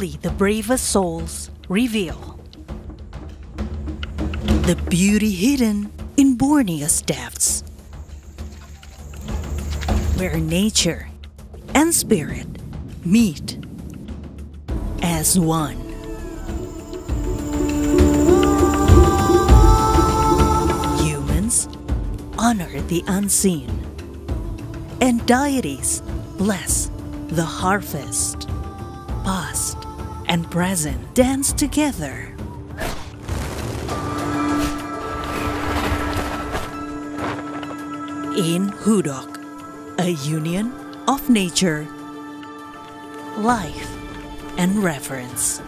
only the bravest souls reveal the beauty hidden in Borneo's depths, where nature and spirit meet as one. Humans honor the unseen, and deities bless the harvest. Past and present dance together. In Hudoq, a union of nature, life, and reverence.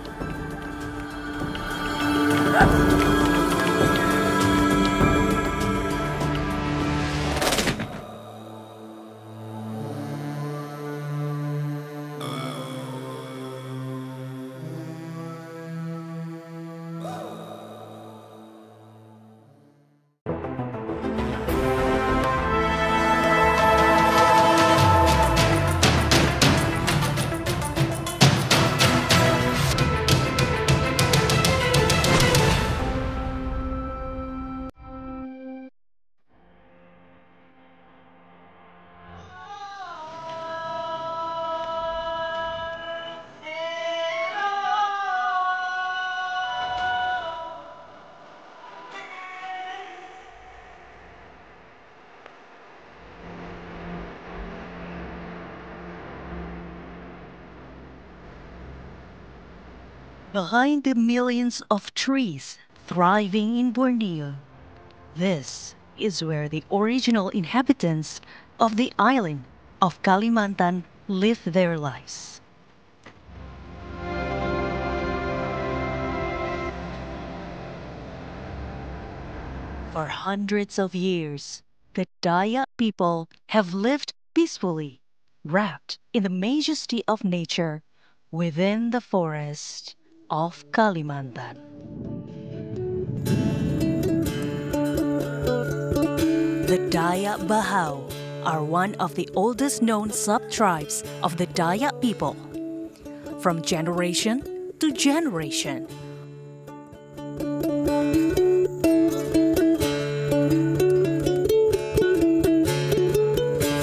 Behind the millions of trees thriving in Borneo, this is where the original inhabitants of the island of Kalimantan live their lives. For hundreds of years, the Dayak people have lived peacefully, wrapped in the majesty of nature within the forest of Kalimantan. The Dayak Bahau are one of the oldest known sub-tribes of the Dayak people. From generation to generation,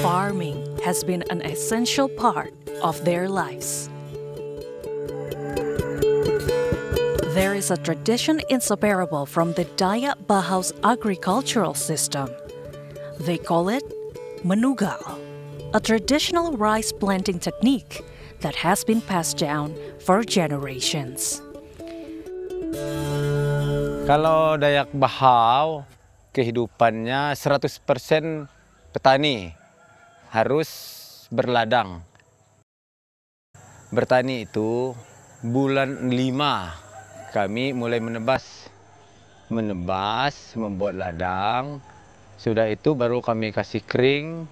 farming has been an essential part of their lives. There is a tradition inseparable from the Dayak Bahau's agricultural system. They call it menugal, a traditional rice planting technique that has been passed down for generations. Kalau Dayak Bahau, kehidupannya 100% petani, harus berladang. Bertani itu bulan 5 kami mulai menebas, membuat ladang. Sudah itu baru kami kasih kering.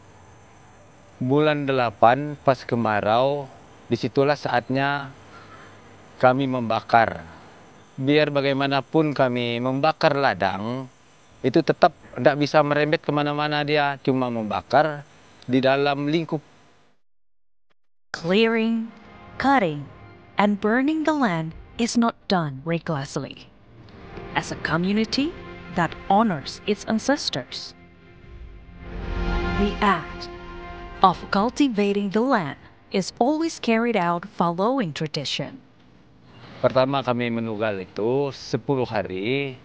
Bulan 8 pas kemarau, disitulah saatnya kami membakar. Biar bagaimanapun kami membakar ladang, itu tetap tidak bisa merembet kemana-mana dia, cuma membakar di dalam lingkup. Clearing, cutting, and burning the land is not done recklessly. As a community that honors its ancestors, the act of cultivating the land is always carried out following tradition. Pertama kami menugal itu 10 hari,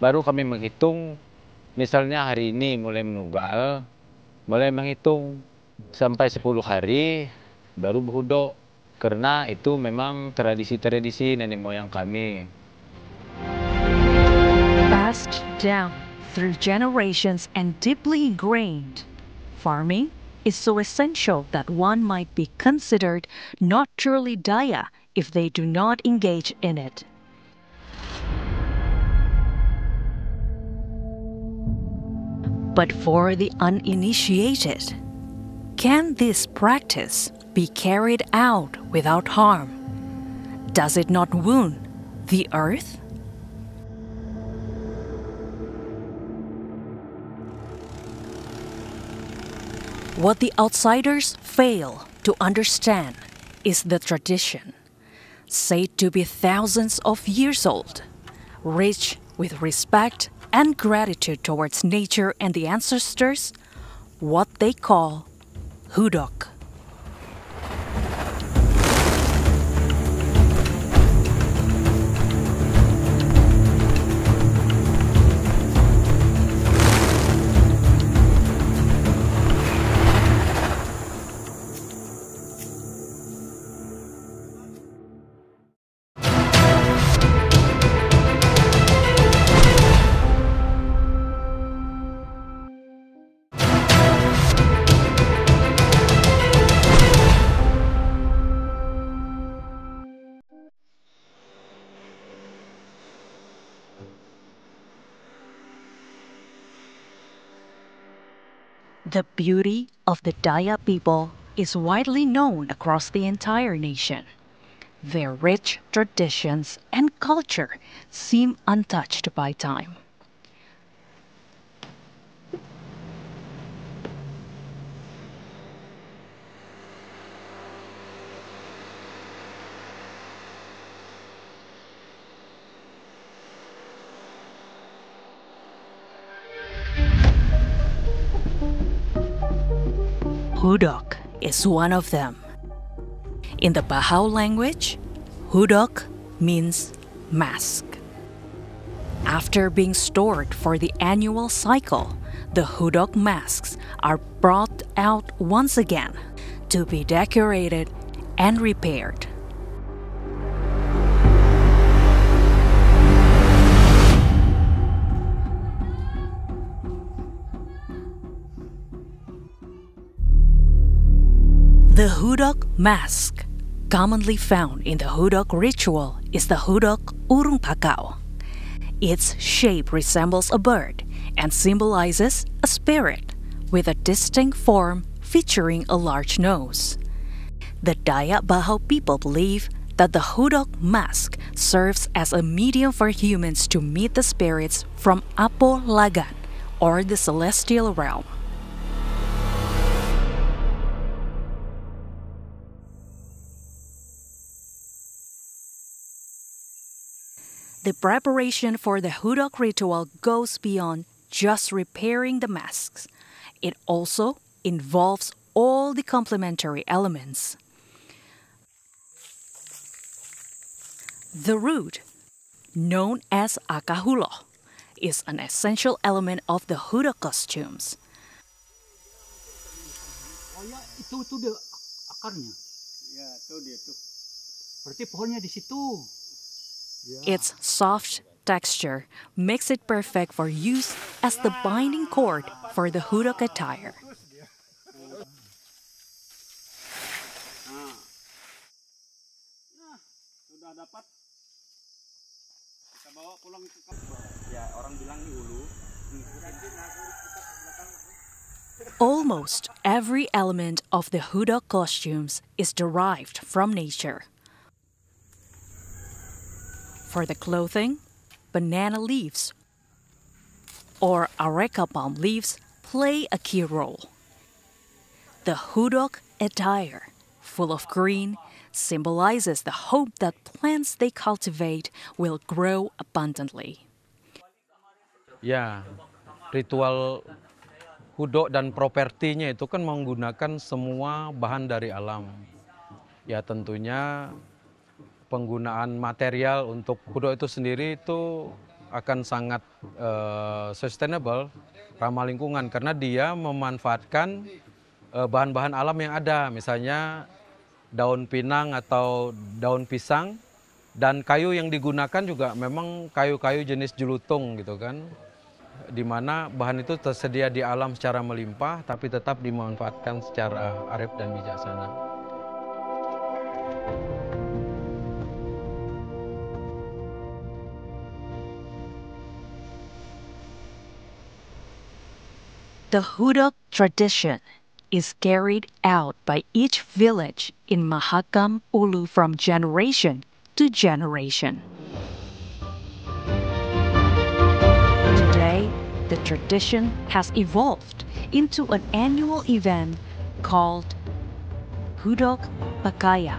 baru kami menghitung, misalnya hari ini mulai menugal, mulai menghitung sampai 10 hari, baru berhudok. Karena itu memang tradisi-tradisi nenek moyang kami. Passed down through generations and deeply ingrained, farming is so essential that one might be considered not truly Dayak if they do not engage in it. But for the uninitiated, can this practice be carried out without harm? Does it not wound the earth? What the outsiders fail to understand is the tradition. said to be thousands of years old, rich with respect and gratitude towards nature and the ancestors, what they call Hudoq. The beauty of the Dayak people is widely known across the entire nation. Their rich traditions and culture seem untouched by time. Hudoq is one of them. In the Bahau language, Hudoq means mask. After being stored for the annual cycle, the Hudoq masks are brought out once again to be decorated and repaired. The Hudoq mask, commonly found in the Hudoq ritual, is the Hudoq Urung Pakau. Its shape resembles a bird and symbolizes a spirit with a distinct form featuring a large nose. The Dayak Bahau people believe that the Hudoq mask serves as a medium for humans to meet the spirits from Apo Lagan, or the celestial realm. The preparation for the Hudoq ritual goes beyond just repairing the masks. It also involves all the complementary elements. The root, known as akahulo, is an essential element of the Hudoq costumes. Oh ya, itu dia akarnya. Ya, itu dia tuh. Berarti pohonnya di situ. Its soft texture makes it perfect for use as the binding cord for the Hudoq attire. Sudah dapat. Kita bawa pulang ke ya, orang bilang di hulu. Almost every element of the Hudoq costumes is derived from nature. For the clothing, banana leaves or areca palm leaves play a key role. The Hudoq attire, full of green, symbolizes the hope that plants they cultivate will grow abundantly. Ya, ritual Hudoq dan propertinya itu kan menggunakan semua bahan dari alam. Ya tentunya penggunaan material untuk Hudoq itu sendiri itu akan sangat sustainable, ramah lingkungan, karena dia memanfaatkan bahan-bahan alam yang ada, misalnya daun pinang atau daun pisang, dan kayu yang digunakan juga memang kayu-kayu jenis julutung gitu kan, di mana bahan itu tersedia di alam secara melimpah tapi tetap dimanfaatkan secara arif dan bijaksana. The Hudoq tradition is carried out by each village in Mahakam Ulu from generation to generation. Today, the tradition has evolved into an annual event called Hudoq Pakaya.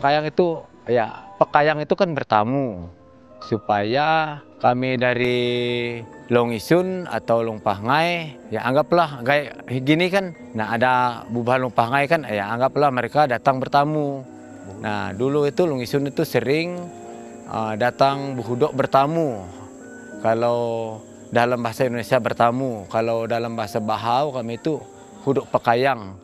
Pakayang itu kan bertamu. Supaya kami dari Long Isun atau Long Pahngai, ya anggaplah kayak gini kan, nah ada bubah Long Pahngai kan, ya anggaplah mereka datang bertamu. Nah dulu itu Long Isun itu sering datang Bu Hudoq bertamu. Kalau dalam bahasa Indonesia bertamu, kalau dalam bahasa Bahau kami itu Hudoq Pakayang.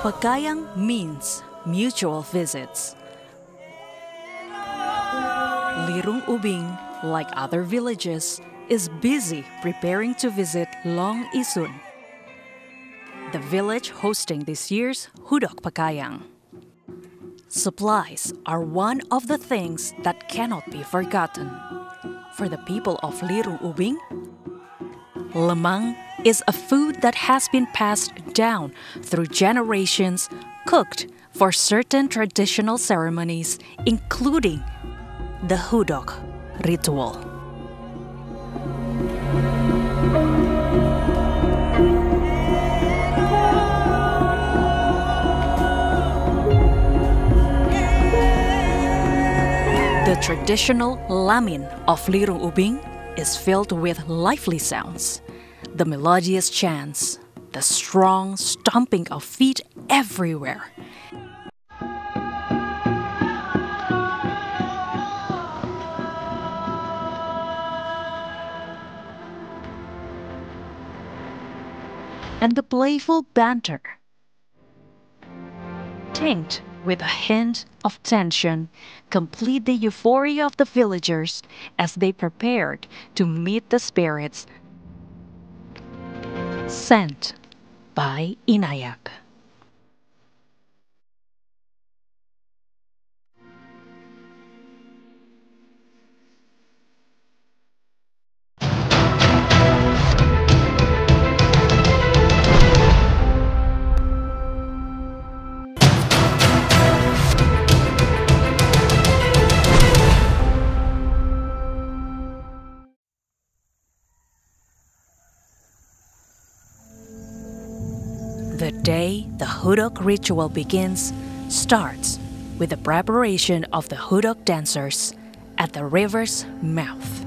Pakayang means mutual visits. Lirung Ubing, like other villages, is busy preparing to visit Long Isun, the village hosting this year's Hudoq Pakayang. Supplies are one of the things that cannot be forgotten. For the people of Lirung Ubing, lemang is a food that has been passed down through generations, cooked for certain traditional ceremonies, including the Hudoq ritual. The traditional lamin of Lirung Ubing is filled with lively sounds, the melodious chants, the strong stomping of feet everywhere. And the playful banter, tinged with a hint of tension, complete the euphoria of the villagers as they prepared to meet the spirits sent by Inayak. The day the Hudoq ritual begins starts with the preparation of the Hudoq dancers at the river's mouth.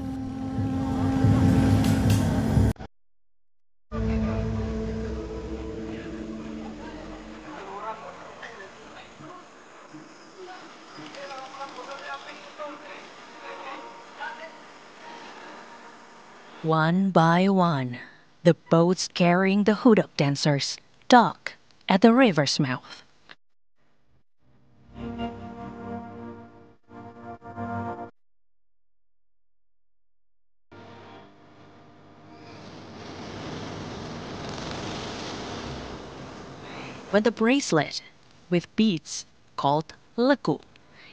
One by one, the boats carrying the Hudoq dancers dock at the river's mouth. When the bracelet with beads, called leku,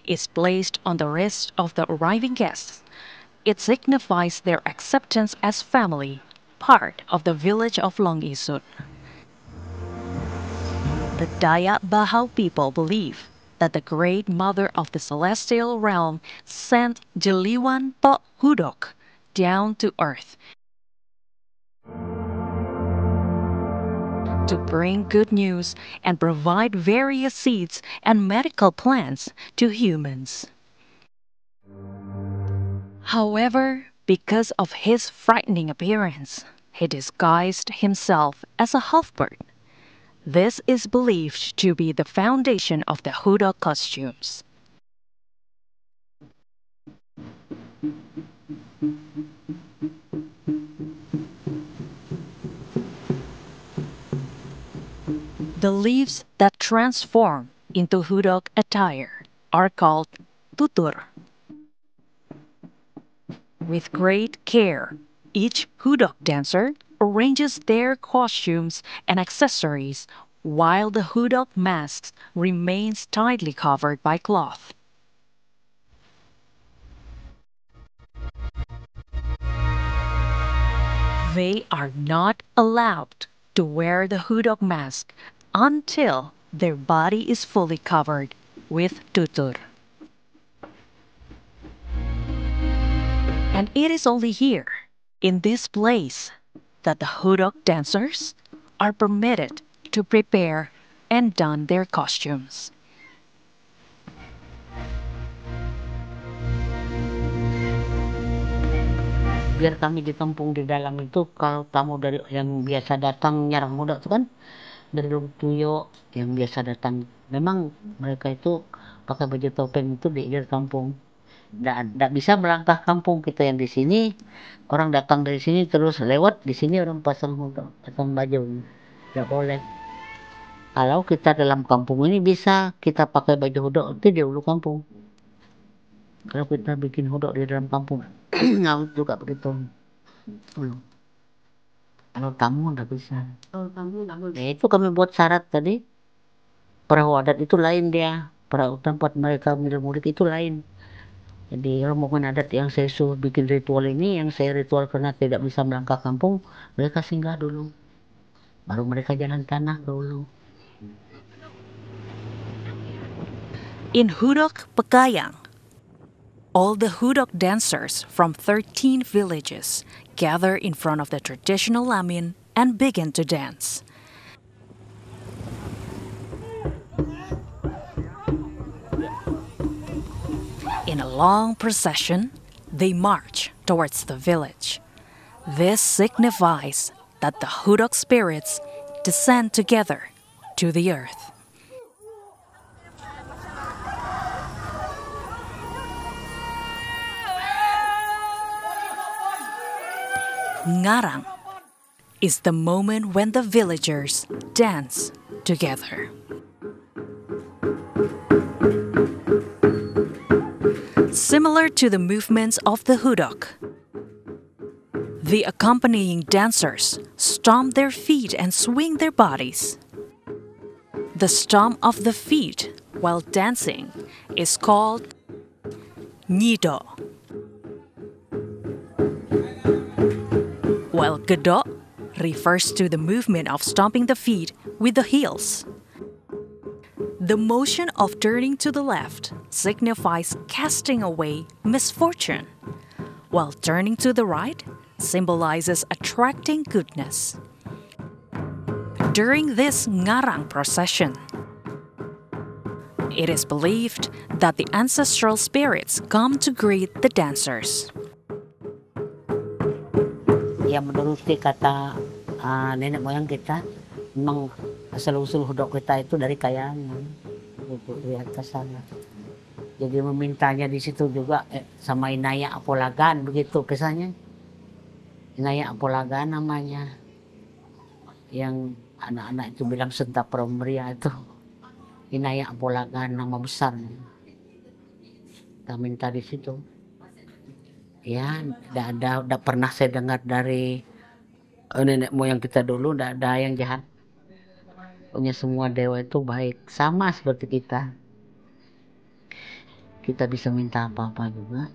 is placed on the wrist of the arriving guests, it signifies their acceptance as family, part of the village of Long Isun. The Dayak Bahau people believe that the Great Mother of the Celestial Realm sent Jeliwan Po Hudoq down to earth to bring good news and provide various seeds and medical plants to humans. However, because of his frightening appearance, he disguised himself as a half-bird. This is believed to be the foundation of the Hudoq costumes. The leaves that transform into Hudoq attire are called tutur. With great care, each Hudoq dancer arranges their costumes and accessories while the Hudoq mask remains tightly covered by cloth. They are not allowed to wear the Hudoq mask until their body is fully covered with tutur. And it is only here, in this place, that the Hudoq dancers are permitted to prepare and don their costumes. Biar kami ditampung di dalam itu, kalau tamu dari yang biasa datang nyarang muda itu kan dari Lubuk Tuyo yang biasa datang, memang mereka itu pakai baju topeng itu di kampung. Nggak bisa melangkah kampung kita yang di sini, orang datang dari sini terus lewat di sini orang pasang baju, nggak boleh. Kalau kita dalam kampung ini bisa kita pakai baju Hudoq itu di ulu kampung. Kalau kita bikin Hudoq di dalam kampung, ngawit juga begitu. Kalau tamu nggak bisa. Kalau tamu nggak boleh. Ya, itu kami buat syarat tadi. Perahu adat itu lain dia. Perahu tempat mereka mudik itu lain. Jadi rombongan adat yang saya suruh bikin ritual ini, yang saya ritual karena tidak bisa melangkah kampung, mereka singgah dulu. Baru mereka jalan tanah ke hulu. In Hudoq Pekayang, all the Hudoq dancers from 13 villages gather in front of the traditional lamin and begin to dance. In a long procession, they march towards the village. This signifies that the Hudoq spirits descend together to the earth. Ngarang is the moment when the villagers dance together. Similar to the movements of the Hudoq, the accompanying dancers stomp their feet and swing their bodies. The stomp of the feet while dancing is called nyido, while gedok refers to the movement of stomping the feet with the heels. The motion of turning to the left signifies casting away misfortune, while turning to the right symbolizes attracting goodness. During this ngarang procession, it is believed that the ancestral spirits come to greet the dancers. Ya menurut kata nenek moyang kita, memang asal-usul Hudoq kita itu dari Kayangan, lihat ke sana. Jadi memintanya di situ juga sama Inaya Apolagan, begitu kisahnya. Inaya Apolagan namanya, yang anak-anak itu bilang Senta Promria itu. Inaya Apolagan nama besar. Kita minta di situ. Ya, udah pernah saya dengar dari nenek moyang kita dulu, nggak ada yang jahat. Punya semua dewa itu baik, sama seperti kita. Kita bisa minta apa-apa juga.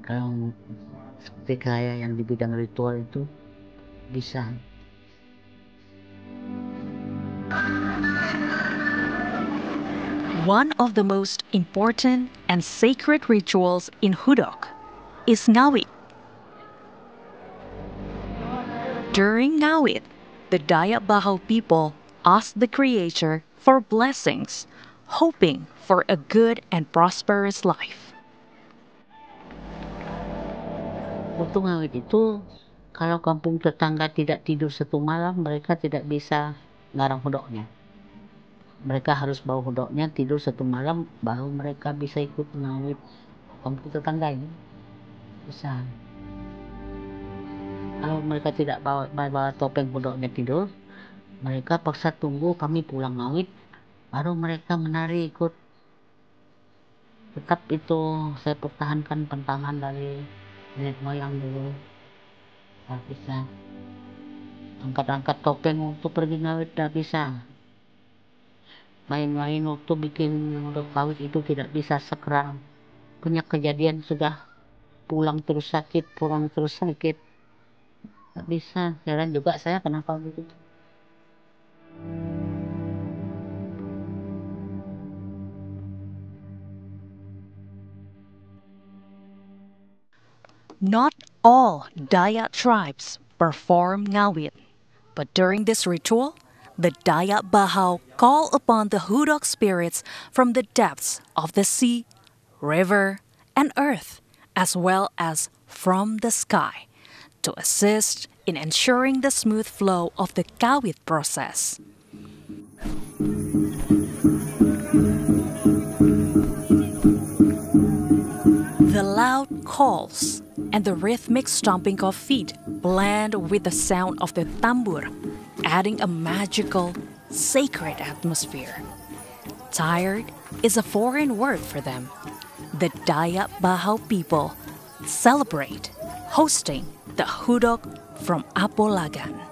Kalau seperti saya yang di bidang ritual itu bisa. One of the most important and sacred rituals in Hudoq is ngawit. During ngawit, the Dayak Bahaw people ask the Creator for blessings, hoping for a good and prosperous life. Untuk ngawit itu, kalau kampung tetangga tidak tidur satu malam, mereka tidak bisa ngarang Hudoqnya. Mereka harus bawa Hudoqnya tidur satu malam, baru mereka bisa ikut ngawit kampung tetangga ini. Bisa. Kalau mereka tidak bawa topeng Hudoqnya tidur, mereka paksa tunggu kami pulang ngawit, baru mereka menari ikut. Tetap itu saya pertahankan pantangan dari nenek moyang dulu. Tidak bisa angkat-angkat topeng untuk pergi ngawit, tidak bisa. Main-main waktu bikin ngawit itu tidak bisa sekarang. Punya kejadian sudah pulang terus sakit. Nggak bisa. Sekarang juga saya kenapa begitu. Not all Dayak tribes perform ngawit, but during this ritual, the Dayak Bahau call upon the Hudoq spirits from the depths of the sea, river, and earth, as well as from the sky, to assist in ensuring the smooth flow of the kawit process. The loud calls and the rhythmic stomping of feet blend with the sound of the tambur, adding a magical, sacred atmosphere. Tired is a foreign word for them. The Dayak Bahau people celebrate hosting the Hudoq from Apolagan.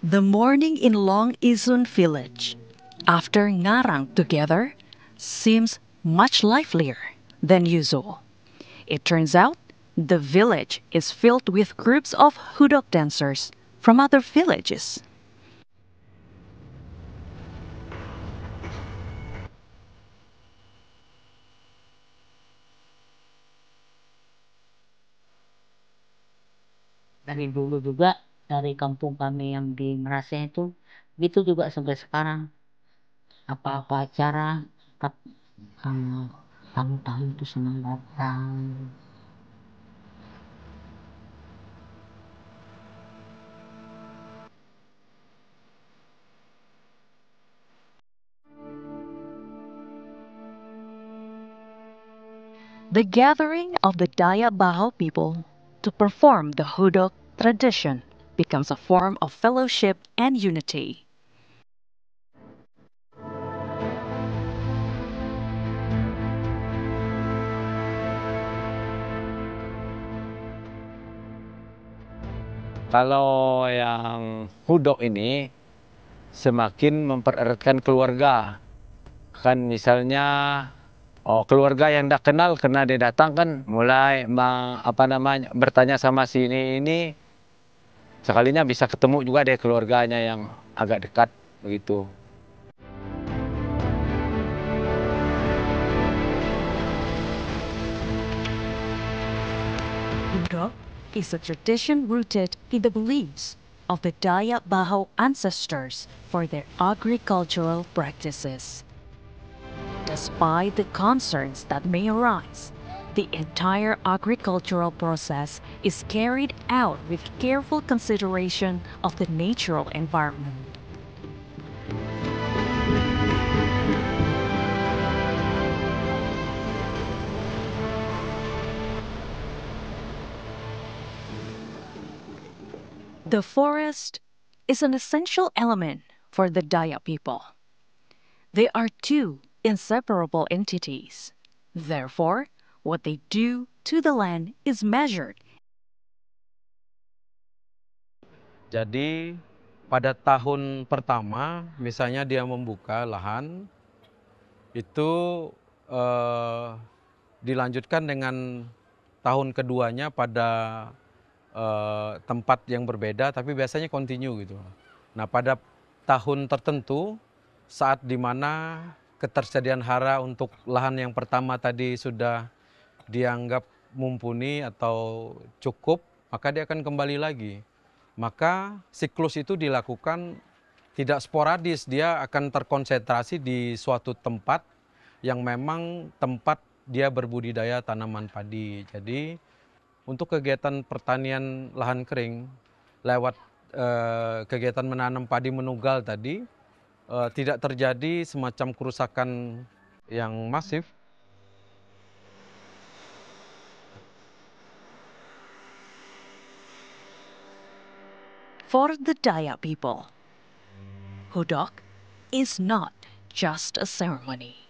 The morning in Long Isun village, after ngarang together, seems much livelier than usual. It turns out the village is filled with groups of Hudoq dancers from other villages. Dari dulu juga, dari kampung kami yang di Merasa itu, gitu juga sampai sekarang. Apa-apa acara, tetap tamu-tamu itu senang datang. The gathering of the Dayak Bahau people to perform the Hudoq tradition becomes a form of fellowship and unity. Kalau yang Hudoq ini semakin mempereratkan keluarga. Kan misalnya keluarga yang tidak kenal karena dia datang kan mulai bertanya sama si ini sekalinya bisa ketemu juga deh keluarganya yang agak dekat begitu. Hudoq is a tradition rooted in the beliefs of the Dayak Bahau ancestors for their agricultural practices. Despite the concerns that may arise, the entire agricultural process is carried out with careful consideration of the natural environment. The forest is an essential element for the Dayak people. They are two inseparable entities. Therefore, what they do to the land is measured. Jadi pada tahun pertama, misalnya dia membuka lahan, itu dilanjutkan dengan tahun keduanya pada tempat yang berbeda, tapi biasanya continue gitu. Nah, pada tahun tertentu, saat dimana ketersediaan hara untuk lahan yang pertama tadi sudah dianggap mumpuni atau cukup, maka dia akan kembali lagi. Maka siklus itu dilakukan tidak sporadis, dia akan terkonsentrasi di suatu tempat yang memang tempat dia berbudidaya tanaman padi. Jadi untuk kegiatan pertanian lahan kering lewat kegiatan menanam padi menugal tadi tidak terjadi semacam kerusakan yang masif. For the Dayak people, Hudoq is not just a ceremony.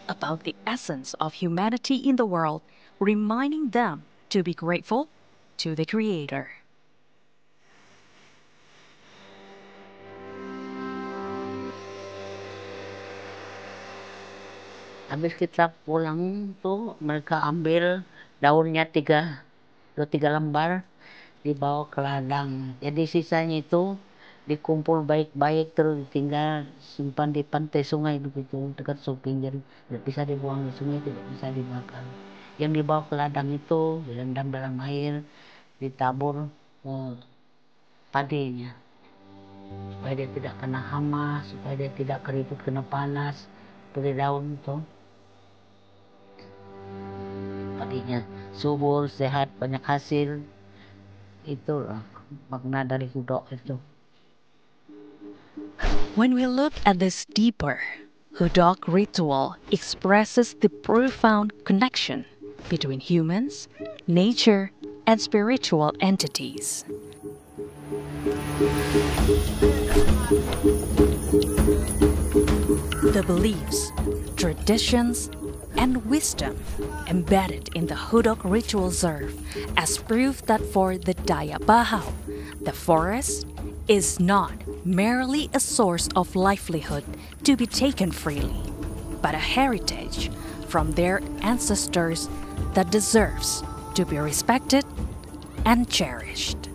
About the essence of humanity in the world, reminding them to be grateful to the Creator. Habis kita pulang tuh mereka ambil daunnya tiga lembar dibawa ke ladang. Jadi sisanya itu dikumpul baik-baik terus tinggal simpan di pantai sungai begitu dekat pinggir. Tidak bisa dibuang di sungai, tidak bisa dibakar. Yang dibawa ke ladang itu direndam dalam air, ditabur padinya supaya dia tidak kena hama, supaya dia tidak keriput kena panas seperti daun itu. Padinya subur, sehat, banyak hasil. Itu makna dari Hudoq itu. When we look at this deeper, Hudoq ritual expresses the profound connection between humans, nature, and spiritual entities. The beliefs, traditions, and wisdom embedded in the Hudoq ritual serve as proof that for the Daya Bahau, the forest is not merely a source of livelihood to be taken freely, but a heritage from their ancestors that deserves to be respected and cherished.